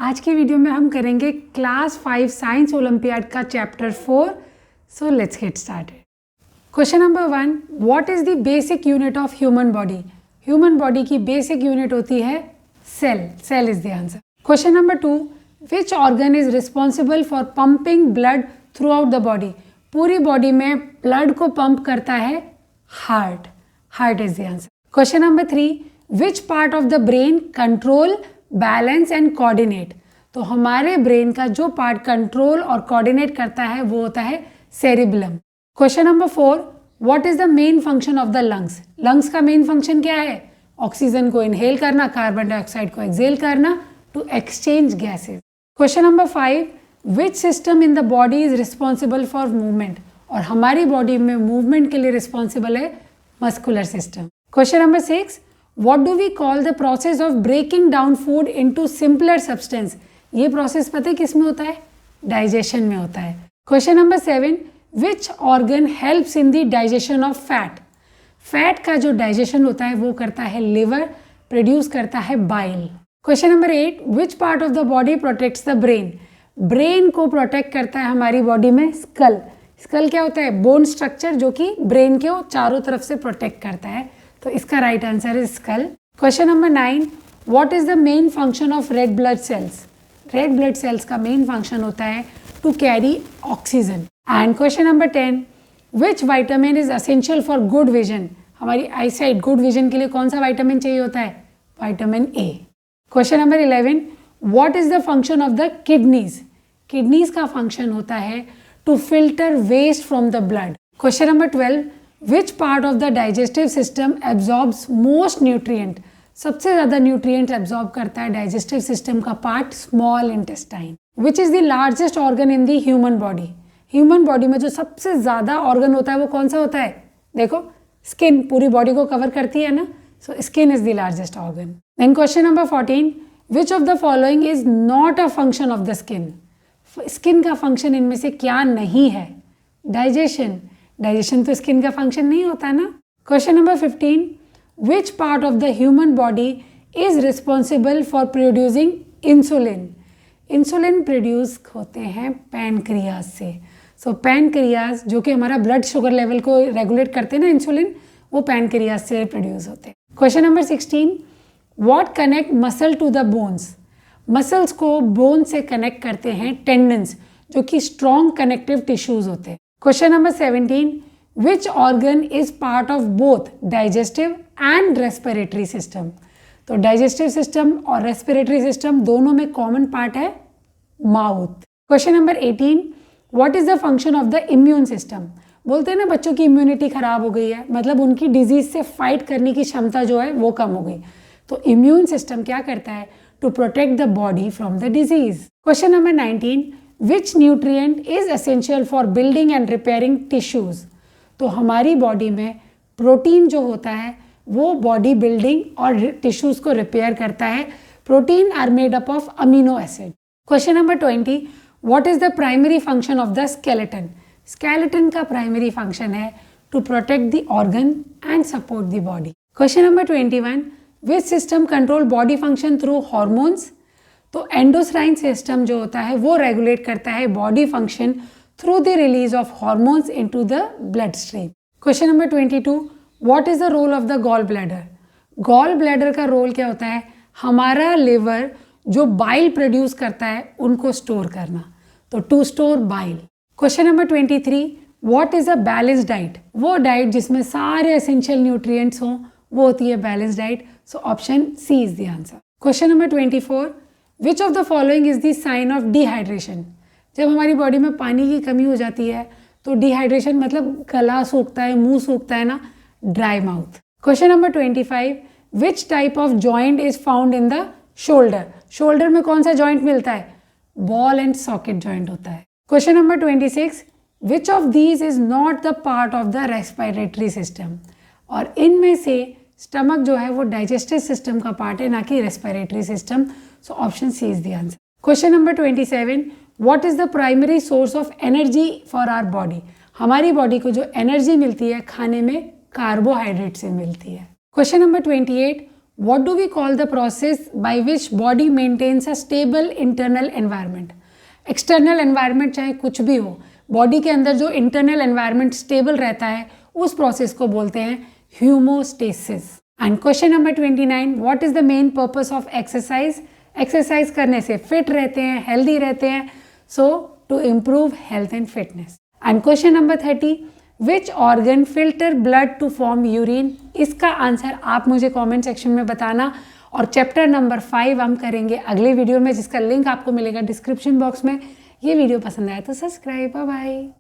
आज की वीडियो में हम करेंगे क्लास 5 साइंस ओलंपियाड का chapter 4। So let's get started. Question number 1, what is the basic unit of human body? Human body की बेसिक यूनिट होती है cell. Cell is the answer. Question number 2, which organ is responsible for pumping blood throughout the body? पूरी body में blood को pump करता है heart. Heart is the answer. Question number 3, which part of the brain control, balance and coordinate? तो हमारे brain का जो part control और कोऑर्डिनेट करता है वो होता है cerebellum. Question number 4, what is the main function of the lungs? Lungs का मेन फंक्शन क्या है? ऑक्सीजन को इनहेल करना, कार्बन डाइऑक्साइड को एक्सहेल करना, to exchange gases. Question number 5, which system in the body is responsible for movement? और हमारी body में मूवमेंट के लिए रिस्पॉन्सिबल है muscular system. Question number 6, what do we call the process of breaking down food into simpler substance? ये process पता है किस में होता है? डाइजेशन में होता है। Question number 7, which organ helps in the digestion of fat? Fat का जो डाइजेशन होता है वो करता है लिवर, प्रोड्यूस करता है bile. Question number 8, which part of the body protects the brain? Brain को प्रोटेक्ट करता है हमारी बॉडी में स्कल। स्कल क्या होता है? बोन स्ट्रक्चर जो कि ब्रेन के चारों तरफ से प्रोटेक्ट करता है। तो इसका राइट आंसर है skull. Question number 9, what is the main function of red blood cells? Red blood cells का मेन फंक्शन होता है to carry oxygen. And question number 10, which vitamin is essential for good vision? हमारी eye site, good vision के लिए कौन सा vitamin चाहिए होता है? Vitamin A. Question number 11, what is the function of the kidneys? Kidneys का फंक्शन होता है to filter waste from the blood. Question number 12, which part of the digestive system absorbs most nutrient? सबसे ज्यादा nutrient absorb करता है digestive system का part small intestine. Which is the largest organ in the human body? Human body में जो सबसे ज्यादा organ होता है वो कौन सा होता है? देखो, स्किन पूरी बॉडी को कवर करती है ना, so skin is the largest organ. Then question number 14, which of the following is not a function of the skin? Skin का फंक्शन इनमें से क्या नहीं है? डाइजेशन। डाइजेशन तो स्किन का फंक्शन नहीं होता ना। Question number 15, which part of the human body is responsible for producing insulin? Insulin produce होते हैं पैनक्रियाज से। सो पैनक्रियाज जो कि हमारा ब्लड शुगर लेवल को रेगुलेट करते हैं ना, इंसुलिन, वो पैनक्रियाज से प्रोड्यूस होते हैं। Question number 16, what connect muscle to the bones? Muscles को बोन से कनेक्ट करते हैं टेंडन्स, जो कि स्ट्रॉन्ग कनेक्टिव टिश्यूज होते हैं। Question number 17, which organ is part of both digestive and respiratory system? तो डाइजेस्टिव सिस्टम और रेस्पिरेटरी सिस्टम दोनों में कॉमन पार्ट है mouth. Question number 18, what is the function of the immune system? बोलते हैं ना बच्चों की इम्यूनिटी खराब हो गई है, मतलब उनकी डिजीज से फाइट करने की क्षमता जो है वो कम हो गई। तो इम्यून सिस्टम क्या करता है? To protect the body from the disease. Question number 19, which nutrient is essential for building and repairing tissues? तो हमारी बॉडी में प्रोटीन जो होता है वो बॉडी बिल्डिंग और टिश्यूज को रिपेयर करता है। Protein are made up of amino acid. Question number 20, what is the primary function of the skeleton? Skeleton का प्राइमरी फंक्शन है to protect the organ and support the body. Question number 21, which system control body function through hormones? तो endocrine system जो होता है वो regulate करता है body function through the release of hormones into the blood stream. Question number 22, what is the role of the gall bladder? Gall bladder का role क्या होता है? हमारा लिवर जो बाइल प्रोड्यूस करता है उनको स्टोर करना, तो to store bile. Question number 23, what is a balance diet? वो डाइट जिसमें सारे एसेंशियल न्यूट्रिएंट्स हों वो होती है balance diet. So option C is the answer. Question number 24, which of the following is the sign of dehydration? जब हमारी body में पानी की कमी हो जाती है तो डिहाइड्रेशन मतलब गला सूखता है, मुंह सूखता है ना, dry mouth. Question number 25, which type of joint is found in the shoulder? Shoulder में कौन सा जॉइंट मिलता है? बॉल एंड सॉकेट जॉइंट होता है। Question number 26, which of these is not the part of the respiratory system? और इनमें से स्टमक जो है वो डाइजेस्टिव सिस्टम का पार्ट है, ना कि respiratory system. So option C is the answer. Question number 27, what is the primary source of energy for our body? हमारी बॉडी को जो एनर्जी मिलती है खाने में कार्बोहाइड्रेट से मिलती है। Question number 28, What do we call the process by which body maintains a stable internal environment? External environment चाहे कुछ भी हो, बॉडी के अंदर जो इंटरनल एनवायरनमेंट स्टेबल रहता है उस प्रोसेस को बोलते हैं homeostasis. And question number 29, what is the main purpose of exercise? Exercise करने से फिट रहते हैं, हेल्दी रहते हैं, so to improve health and fitness. And question number 30, which organ filter blood to form urine? इसका आंसर आप मुझे comment section में बताना. और चैप्टर नंबर 5 हम करेंगे अगले वीडियो में, जिसका लिंक आपको मिलेगा डिस्क्रिप्शन बॉक्स में. ये वीडियो पसंद आया तो सब्सक्राइब. Bye bye.